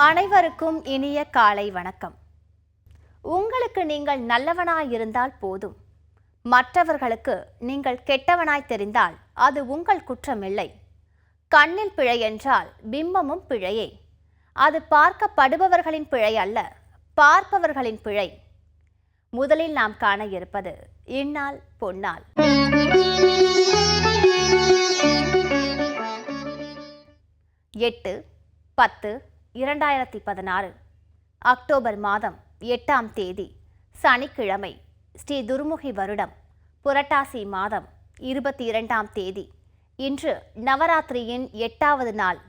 அனைவருக்கும் இனிய காலை வணக்கம். உங்களுக்கு நீங்கள் நல்லவனாய் இருந்தால் போதும். மற்றவர்களுக்கு நீங்கள் கெட்டவனாய் தெரிந்தால் அது உங்கள் குற்றமில்லை. கண்ணில் பிழை என்றால் பிம்பமும் பிழையே. அது பார்க்கப்படுபவர்களின் பிழை அல்ல, பார்ப்பவர்களின் பிழை. முதலில் நாம் காண இருப்பது இந்நாள் பொன்னாள். 8/10/2016 அக்டோபர் மாதம் 8ஆம் தேதி சனிக்கிழமை, ஸ்ரீ துர்முகி வருடம் புரட்டாசி மாதம் 22ஆம் தேதி. இன்று நவராத்திரியின் 8வது நாள்.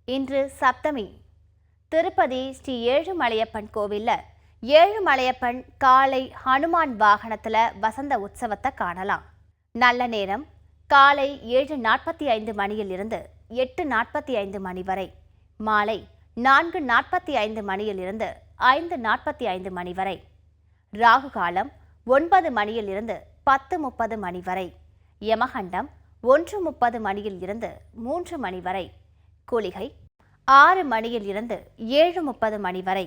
இன்று சப்தமி. திருப்பதி ஸ்ரீ ஏழுமலையப்பன் கோவிலில் ஏழுமலையப்பன் காலை ஹனுமான் வாகனத்தில் வசந்த உற்சவத்தை காணலாம். நல்ல நேரம் காலை 7:45 மணியிலிருந்து 8:45 மணி வரை. மாலை 4:45 மணியிலிருந்து 5:45 மணி வரை. ராகு காலம் 9 மணியிலிருந்து 10:30 மணி வரை. யமகண்டம் 1:30 மணியில் இருந்து 3 மணி வரை. குளிகை 6 மணியில் இருந்து 7:30 மணி வரை.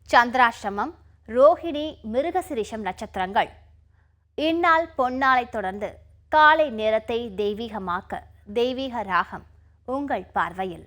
சந்திராஷ்டமம், ரோஹிணி, மிருகசிரிஷம் நட்சத்திரங்கள். இந்நாள் பொன்னாளை தொடர்ந்து காலை நேரத்தை தெய்வீகமாக்க தெய்வீக ராகம் உங்கள் பார்வையில்.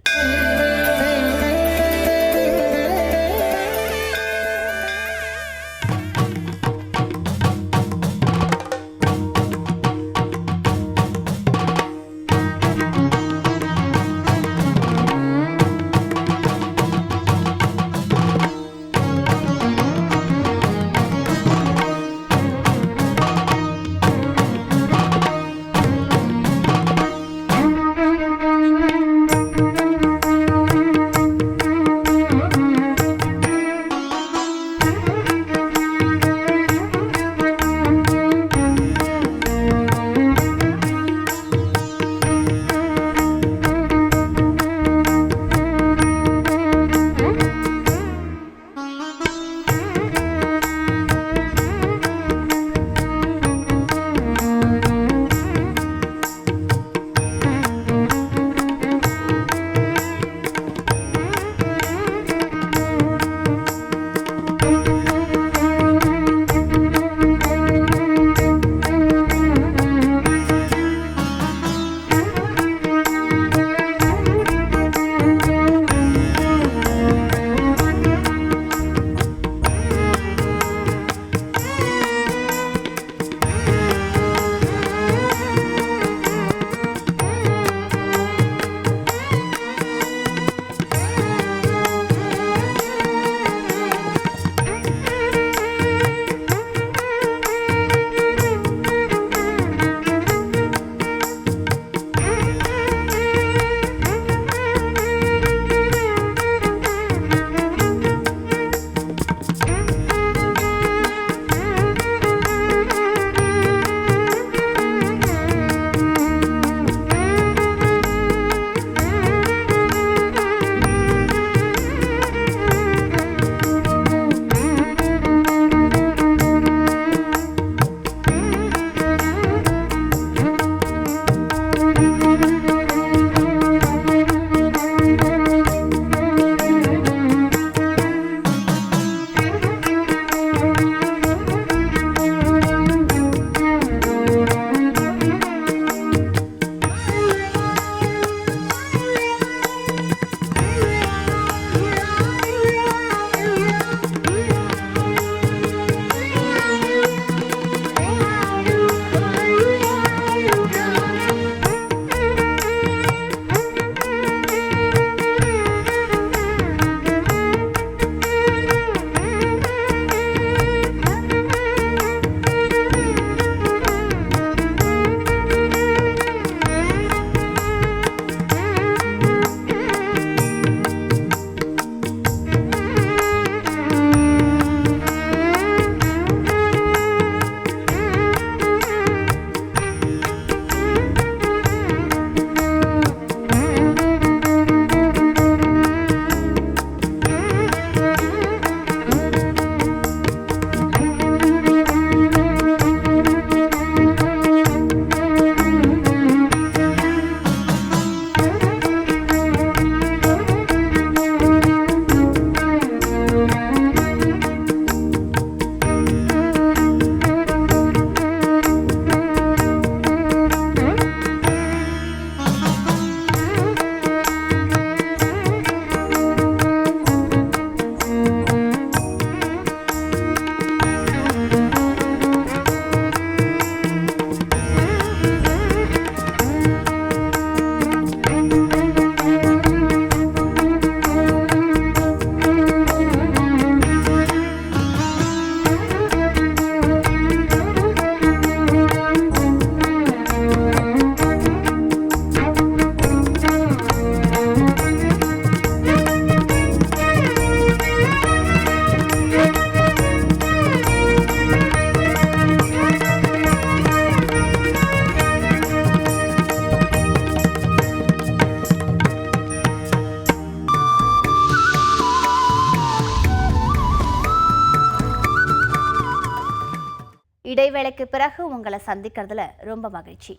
இடைவேளைக்கு பிறகு உங்களை சந்திக்கிறதுல ரொம்ப மகிழ்ச்சி.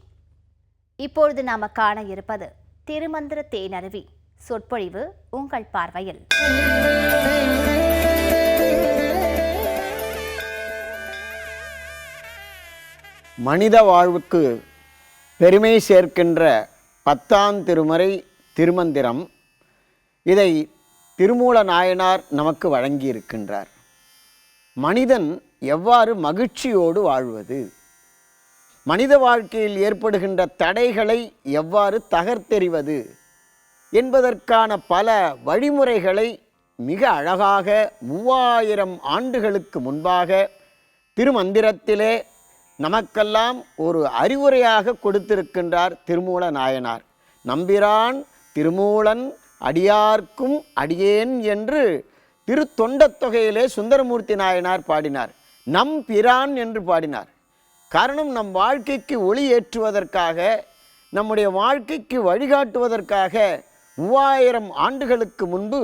இப்பொழுது நாம காண இருப்பது திருமந்திர தேனருவி சொற்பொழிவு உங்கள் பார்வையில். மனித வாழ்வுக்கு பெருமை சேர்க்கின்ற 10ஆம் திருமறை திருமந்திரம். இதை திருமூல நாயனார் நமக்கு வழங்கியிருக்கின்றார். மனிதன் எவ்வாறு மகிழ்ச்சியோடு வாழ்வது, மனித வாழ்க்கையில் ஏற்படுகின்ற தடைகளை எவ்வாறு தகர்த்தெறிவது என்பதற்கான பல வழிமுறைகளை மிக அழகாக 3000 ஆண்டுகளுக்கு முன்பாக திருமந்திரத்திலே நமக்கெல்லாம் ஒரு அறிவுரையாக கொடுத்திருக்கின்றார் திருமூல நாயனார். நம்பிரான் திருமூலன் அடியார்க்கும் அடியேன் என்று திருத்தொண்டத் தொகையிலே சுந்தரமூர்த்தி நாயனார் பாடினார். நம் பிரான் என்று பாடினார். காரணம், நம் வாழ்க்கைக்கு ஒளி ஏற்றுவதற்காக, நம்முடைய வாழ்க்கைக்கு வழிகாட்டுவதற்காக 3000 ஆண்டுகளுக்கு முன்பு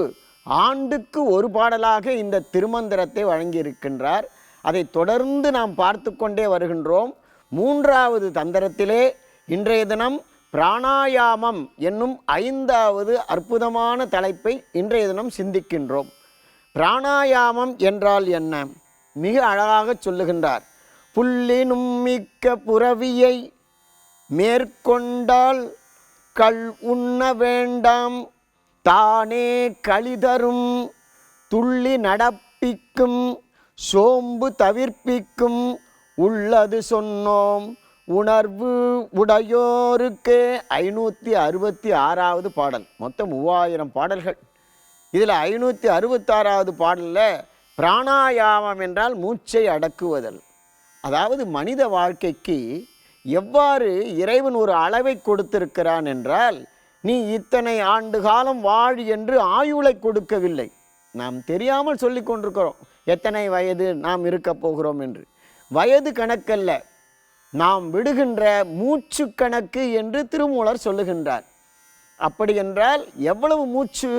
ஆண்டுக்கு ஒரு பாடலாக இந்த திருமந்திரத்தை வழங்கியிருக்கின்றார். அதை தொடர்ந்து நாம் பார்த்து கொண்டே வருகின்றோம். 3வது தந்திரத்திலே இன்றைய தினம் பிராணாயாமம் என்னும் 5வது அற்புதமான தலைப்பை இன்றைய தினம் சிந்திக்கின்றோம். பிராணாயாமம் என்றால் என்ன? மிக அழகாக சொல்லுகின்றார். புல்லினும் மிக்க புரவியை மேற்கொண்டால் கள் உண்ண வேண்டாம், தானே களிதரும் துள்ளி நடப்பிக்கும் சோம்பு தவிர்ப்பிக்கும் உள்ளது சொன்னோம் உணர்வு உடையோருக்கே. 566வது பாடல். மொத்தம் 3000 பாடல்கள். இதில் 566வது பாடலில் பிராணாயாமம் என்றால் மூச்சை அடக்குவதல். அதாவது மனித வாழ்க்கைக்கு எவ்வாறு இறைவன் ஒரு அளவை கொடுத்திருக்கிறான் என்றால், நீ இத்தனை ஆண்டு காலம் வாழ் என்று ஆயுளை கொடுக்கவில்லை. நாம் தெரியாமல் சொல்லி கொண்டிருக்கிறோம் எத்தனை வயது நாம் இருக்க போகிறோம் என்று. வயது கணக்கல்ல, நாம் விடுகின்ற மூச்சு கணக்கு என்று திருமூலர் சொல்லுகின்றார். அப்படி என்றால் எவ்வளவு மூச்சு?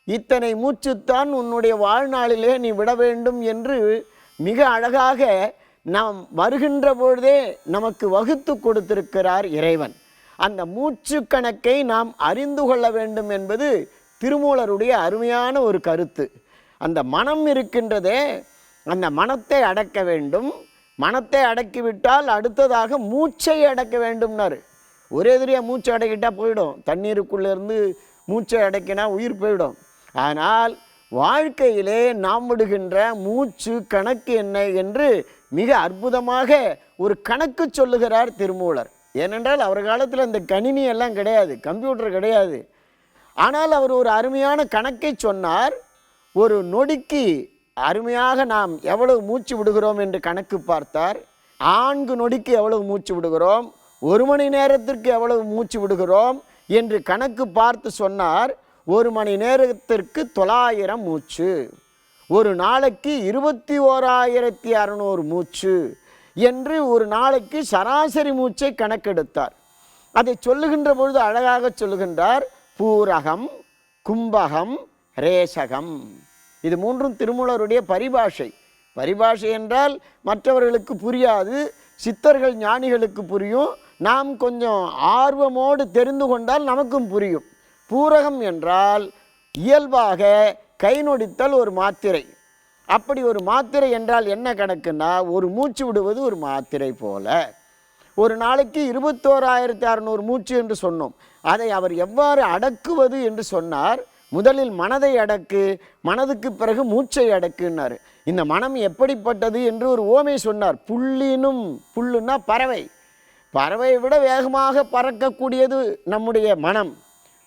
இத்தனை மூச்சுத்தான் உன்னுடைய வாழ்நாளிலே நீ விட வேண்டும் என்று மிக அழகாக நாம் வருகின்ற பொழுதே நமக்கு வகுத்து கொடுத்திருக்கிறார் இறைவன். அந்த மூச்சு கணக்கை நாம் அறிந்து கொள்ள வேண்டும் என்பது திருமூலருடைய அருமையான ஒரு கருத்து. அந்த மனம் இருக்கின்றதே, அந்த மனத்தை அடக்க வேண்டும். மனத்தை அடக்கிவிட்டால் அடுத்ததாக மூச்சை அடக்க வேண்டும்னாரு. ஒரே எதிரியாக மூச்சை அடக்கிட்டால் போயிடும். தண்ணீருக்குள்ளேருந்து மூச்சை அடக்கினா உயிர் போயிடும். ஆனால் வாழ்க்கையிலே நாம் விடுகின்ற மூச்சு கணக்கு என்ன என்று மிக அற்புதமாக ஒரு கணக்கு சொல்லுகிறார் திருமூலர். ஏனென்றால் அவர் காலத்தில் இந்த கணினி எல்லாம் கிடையாது, கம்ப்யூட்டர் கிடையாது. ஆனால் அவர் ஒரு அருமையான கணக்கை சொன்னார். ஒரு நொடிக்கு அருமையாக நாம் எவ்வளவு மூச்சு விடுகிறோம் என்று கணக்கு பார்த்தார். 4 நொடிக்கு எவ்வளவு மூச்சு விடுகிறோம், 1 மணி நேரத்திற்கு எவ்வளவு மூச்சு விடுகிறோம் என்று கணக்கு பார்த்து சொன்னார். 1 மணி நேரத்திற்கு 900 மூச்சு, ஒரு நாளைக்கு 21,600 மூச்சு என்று ஒரு நாளைக்கு சராசரி மூச்சை கணக்கெடுத்தார். அதை சொல்லுகின்ற பொழுது அழகாக சொல்லுகின்றார். பூரகம், கும்பகம், ரேசகம். இது 3ம் திருமூலருடைய பரிபாஷை. பரிபாஷை என்றால் மற்றவர்களுக்கு புரியாது, சித்தர்கள் ஞானிகளுக்கு புரியும். நாம் கொஞ்சம் ஆர்வமோடு தெரிந்து கொண்டால் நமக்கும் புரியும். பூரகம் என்றால் இயல்பாக கை நொடித்தல் ஒரு மாத்திரை. அப்படி ஒரு மாத்திரை என்றால் என்ன கணக்குன்னா, ஒரு மூச்சு விடுவது ஒரு மாத்திரை போல. ஒரு நாளைக்கு 21,600 மூச்சு என்று சொன்னோம். அதை அவர் எவ்வாறு அடக்குவது என்று சொன்னார். முதலில் மனதை அடக்கு, மனதுக்கு பிறகு மூச்சை அடக்குன்னார். இந்த மனம் எப்படிப்பட்டது என்று ஒரு ஓமை சொன்னார். புல்லினும், புல்லுன்னா பறவை, பறவையை விட வேகமாக பறக்கக்கூடியது நம்முடைய மனம்.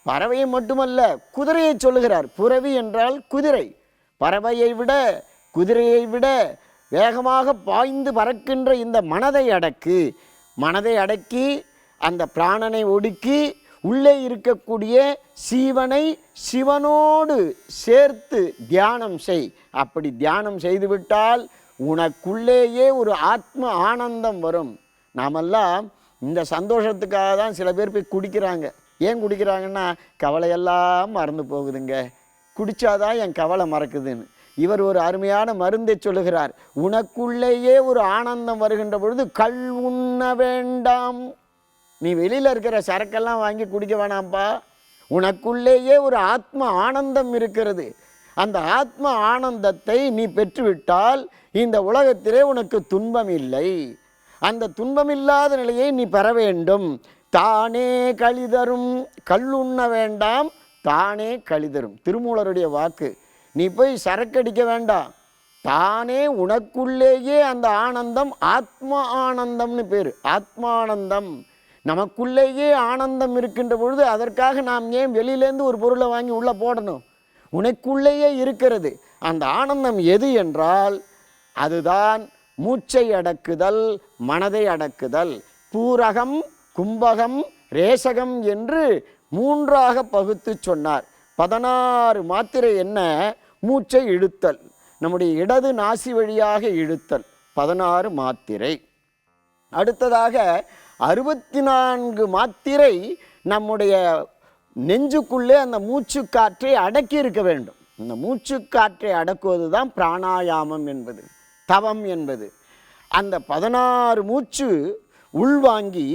பறவையை மட்டுமல்ல, குதிரையை சொல்லுகிறார். புரவி என்றால் குதிரை. பறவையை விட, குதிரையை விட வேகமாக பாய்ந்து பறக்கின்ற இந்த மனதை அடக்கு. மனதை அடக்கி அந்த பிராணனை ஒடுக்கி உள்ளே இருக்கக்கூடிய சீவனை சிவனோடு சேர்த்து தியானம் செய். அப்படி தியானம் செய்துவிட்டால் உனக்குள்ளேயே ஒரு ஆத்ம ஆனந்தம் வரும். நாமெல்லாம் இந்த சந்தோஷத்துக்காக தான் சில பேர் போய் குடிக்கிறாங்க. ஏன் குடிக்கிறாங்கன்னா, கவலையெல்லாம் மறந்து போகுதுங்க, குடித்தாதான் என் கவலை மறக்குதுன்னு. இவர் ஒரு அருமையான மருந்தை சொல்லுகிறார். உனக்குள்ளேயே ஒரு ஆனந்தம் வருகின்ற பொழுது கள் உண்ண வேண்டாம். நீ வெளியில் இருக்கிற சரக்கெல்லாம் வாங்கி குடிக்க வேணாம்ப்பா. உனக்குள்ளேயே ஒரு ஆத்ம ஆனந்தம் இருக்கிறது. அந்த ஆத்ம ஆனந்தத்தை நீ பெற்றுவிட்டால் இந்த உலகத்திலே உனக்கு துன்பம் இல்லை. அந்த துன்பமில்லாத நிலையை நீ பெற வேண்டும். தானே கழிதரும், கல்லுண்ண வேண்டாம், தானே கழிதரும். திருமூலருடைய வாக்கு. நீ போய் சரக்கடிக்க வேண்டாம். தானே உனக்குள்ளேயே அந்த ஆனந்தம் ஆத்ம ஆனந்தம்னு பேர். ஆத்மானந்தம் நமக்குள்ளேயே ஆனந்தம் இருக்கின்ற பொழுது அதற்காக நாம் ஏன் வெளியிலேருந்து ஒரு பொருளை வாங்கி உள்ளே போடணும்? உனக்குள்ளேயே இருக்கிறது. அந்த ஆனந்தம் எது என்றால் அதுதான் மூச்சை அடக்குதல், மனதை அடக்குதல். பூரகம், கும்பகம், ரேசகம் என்று 3ஆக பகுத்து சொன்னார். 16 மாத்திரை என்ன? மூச்சை இழுத்தல், நம்முடைய இடது நாசி வழியாக இழுத்தல் 16 மாத்திரை. அடுத்ததாக 64 மாத்திரை நம்முடைய நெஞ்சுக்குள்ளே அந்த மூச்சு காற்றை அடக்கி இருக்க வேண்டும். இந்த மூச்சு காற்றை அடக்குவது தான் பிராணாயாமம் என்பது, தவம் என்பது. அந்த 16 மூச்சு உள்வாங்கி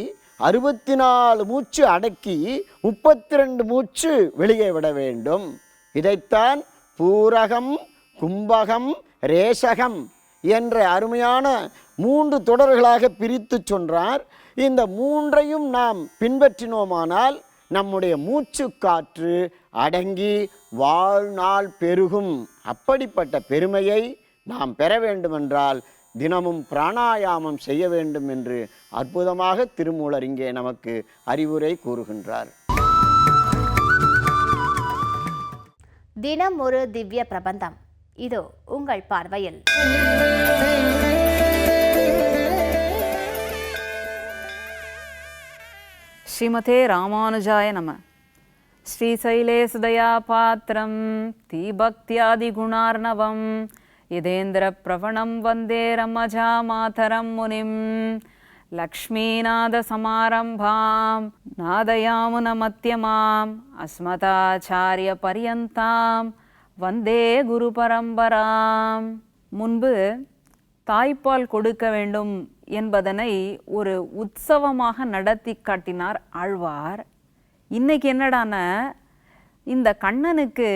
64 மூச்சு அடக்கி 32 மூச்சு வெளியே விட வேண்டும். இதைத்தான் பூரகம், கும்பகம், ரேசகம் என்ற அருமையான 3 தொடர்களாக பிரித்து சொன்னார். இந்த 3ஐயும் நாம் பின்பற்றினோமானால் நம்முடைய மூச்சு காற்று அடங்கி வாழ்நாள் பெருகும். அப்படிப்பட்ட பெருமையை நாம் பெற வேண்டுமென்றால் தினமும் பிராணாயாமம் செய்ய வேண்டும் என்று அற்புதமாக திருமூலர் இங்கே நமக்கு அறிவுரை கூறுகின்றார். தினம் ஒரு திவ்ய பிரபந்தம் இதோ உங்கள் பார்வையில். ஸ்ரீமதே ராமானுஜாய நம. ஸ்ரீசைலேசுதயா பாத்திரம் தீபக்தியாதிகுணார்ணவம் யதேந்திர பிரவணம் வந்தே ரமஜா மாதரம் முனிம் லக்ஷ்மீநாத சமாரம்பாம் நாதயாமுன மத்தியமாம் அஸ்மதாச்சாரிய பரியந்தாம் வந்தே குரு பரம்பராம். முன்பு தாய்ப்பால் கொடுக்க வேண்டும் என்பதனை ஒரு உற்சவமாக நடத்தி காட்டினார் ஆழ்வார். இன்னைக்கு என்னடான இந்த கண்ணனுக்கு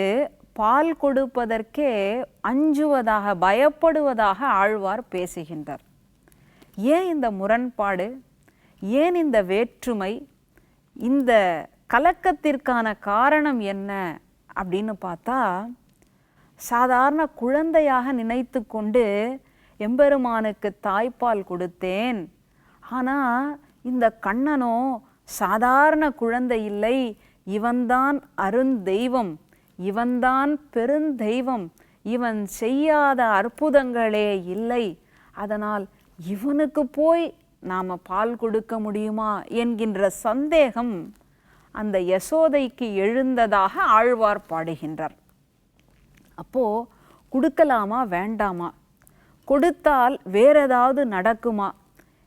பால் கொடுப்பதற்கே அஞ்சுவதாக, பயப்படுவதாக ஆழ்வார் பேசுகின்றார். ஏன் இந்த முரண்பாடு? ஏன் இந்த வேற்றுமை? இந்த கலக்கத்திற்கான காரணம் என்ன அப்படின்னு பார்த்தா, சாதாரண குழந்தையாக நினைத்து கொண்டு எம்பெருமானுக்கு தாய்ப்பால் கொடுத்தேன். ஆனால் இந்த கண்ணனோ சாதாரண குழந்தை இல்லை, இவன்தான் அருந்தெய்வம், இவன்தான் பெருந்தெய்வம், இவன் செய்யாத அற்புதங்களே இல்லை. அதனால் இவனுக்கு போய் நாம் பால் கொடுக்க முடியுமா என்கின்ற சந்தேகம் அந்த யசோதைக்கு எழுந்ததாக ஆழ்வார் பாடுகின்றார். அப்போது கொடுக்கலாமா வேண்டாமா? கொடுத்தால் வேற ஏதாவது நடக்குமா?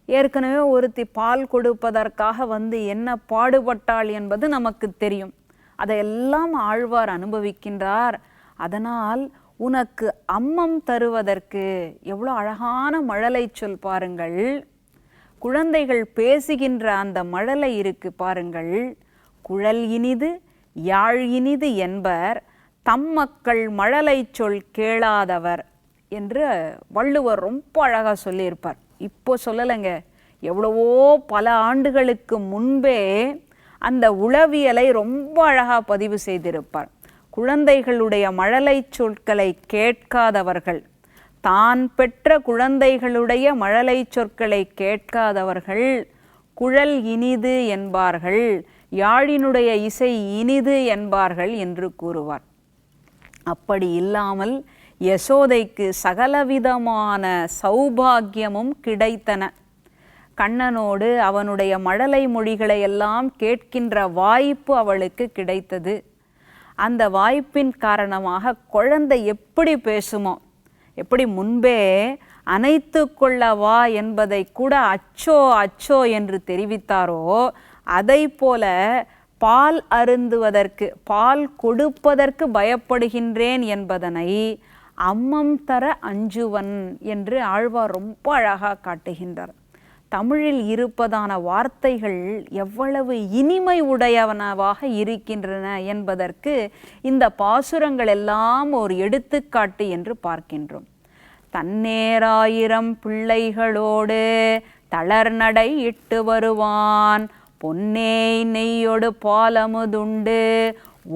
ஏற்கனவே ஒருத்தி பால் கொடுப்பதற்காக என்ன பாடுபட்டாள் என்பது நமக்கு தெரியும். அதையெல்லாம் ஆழ்வார் அனுபவிக்கின்றார். அதனால் உனக்கு அம்மம் தருவதற்கு எவ்வளோ அழகான மழலை சொல் பாருங்கள். குழந்தைகள் பேசுகின்ற அந்த மழலை இருக்கு பாருங்கள். குழல் இனிது யாழ் இனிது என்பர் தம் மக்கள் மழலை சொல் கேளாதவர் என்று வள்ளுவர் ரொம்ப அழகாக சொல்லியிருப்பார். இப்போ சொல்லலைங்க, எவ்வளவோ பல ஆண்டுகளுக்கு முன்பே அந்த உளவியலை ரொம்ப அழகாக பதிவு செய்திருப்பார். குழந்தைகளுடைய மழலை சொற்களை கேட்காதவர்கள், தான் பெற்ற குழந்தைகளுடைய மழலை சொற்களை கேட்காதவர்கள் குழல் இனிது என்பார்கள், யாழினுடைய இசை இனிது என்பார்கள் என்று கூறுவார். அப்படி இல்லாமல் யசோதைக்கு சகலவிதமான சௌபாகியமும் கிடைத்தன. கண்ணனோடு அவனுடைய மழலை மொழிகளை எல்லாம் கேட்கின்ற வாய்ப்பு அவளுக்கு கிடைத்தது. அந்த வாய்ப்பின் காரணமாக குழந்தை எப்படி பேசுமோ, எப்படி முன்பே அணைத்து கொள்ளவா என்பதை கூட அச்சோ அச்சோ என்று தெரிவித்தாரோ, அதை போல பால் அருந்துவதற்கு, பால் கொடுப்பதற்கு பயப்படுகின்றேன் என்பதனை அம்மம் தர அஞ்சுவன் என்று ஆழ்வார் ரொம்ப அழகாக காட்டுகின்றார். தமிழில் இருப்பதான வார்த்தைகள் எவ்வளவு இனிமை உடையவனவாக இருக்கின்றன என்பதற்கு இந்த பாசுரங்கள் எல்லாம் ஒரு எடுத்துக்காட்டு என்று பார்க்கின்றோம். தன்னேராயிரம் பிள்ளைகளோடு தளர்நடை இட்டு வருவான், பொன்னேய் நெய்யொடு பாலமுதுண்டு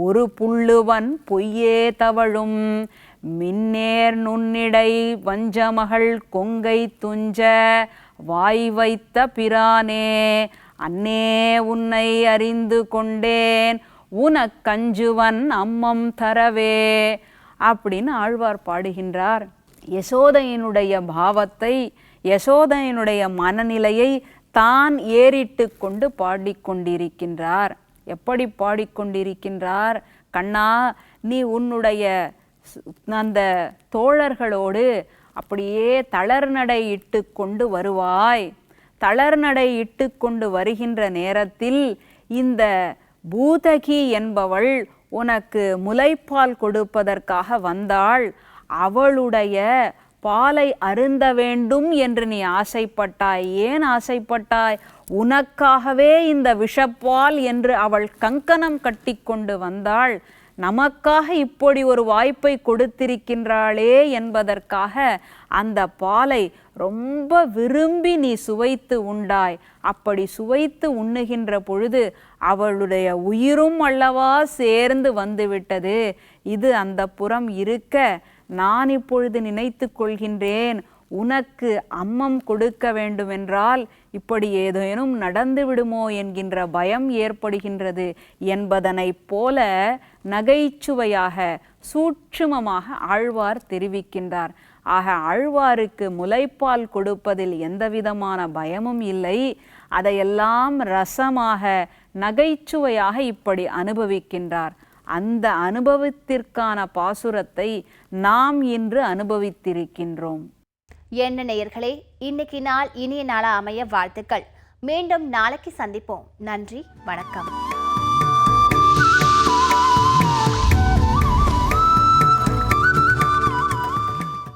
ஒரு புள்ளுவன் பொய்யே தவழும், மின்னேர் நுண்ணிடை வஞ்சமகள் கொங்கை துஞ்ச வாய் வைத்த பிரானே, அன்னே உன்னை அறிந்து கொண்டேன் உனக்கஞ்சுவன் அம்மம் தரவே அப்படின்னு ஆழ்வார் பாடுகின்றார். யசோதையினுடைய பாவத்தை, யசோதையினுடைய மனநிலையை தான் ஏறிட்டு கொண்டு பாடிக்கொண்டிருக்கின்றார். எப்படி பாடிக்கொண்டிருக்கின்றார்? கண்ணா, நீ உன்னுடைய அந்த தோழர்களோடு அப்படியே தளர்நடை இட்டு கொண்டு வருவாய். தளர்நடை இட்டு கொண்டு வருகின்ற நேரத்தில் இந்த பூதகி என்பவள் உனக்கு முலைப்பால் கொடுப்பதற்காக வந்தாள். அவளுடைய பாலை அருந்த வேண்டும் என்று நீ ஆசைப்பட்டாய். ஏன் ஆசைப்பட்டாய்? உனக்காகவே இந்த விஷப்பால் என்று அவள் கங்கணம் கட்டி கொண்டு வந்தாள். நமக்காக இப்படி ஒரு வாய்ப்பை கொடுத்திருக்கின்றாளே என்பதற்காக அந்த பாலை ரொம்ப விரும்பி நீ சுவைத்து உண்டாய். அப்படி சுவைத்து உண்ணுகின்ற பொழுது அவளுடைய உயிரும் அல்லவா சேர்ந்து வந்துவிட்டது. இது அந்த புறம் இருக்க நான் இப்பொழுது நினைத்து கொள்கின்றேன், உனக்கு அம்மம் கொடுக்க வேண்டுமென்றால் இப்படி ஏதேனும் நடந்து விடுமோ என்கின்ற பயம் ஏற்படுகின்றது என்பதனைப் போல நகைச்சுவையாக சூட்சுமமாக ஆழ்வார் தெரிவிக்கின்றார். ஆக ஆழ்வாருக்கு முலைப்பால் கொடுப்பதில் எந்தவிதமான பயமும் இல்லை. அதையெல்லாம் ரசமாக நகைச்சுவையாக இப்படி அனுபவிக்கின்றார். அந்த அனுபவத்திற்கான பாசுரத்தை நாம் இன்று அனுபவித்திருக்கின்றோம். என்ன நேயர்களே, இன்னைக்கு நாள் இனிய நாளா அமைய வாழ்த்துக்கள். மீண்டும் நாளைக்கு சந்திப்போம். நன்றி, வணக்கம்.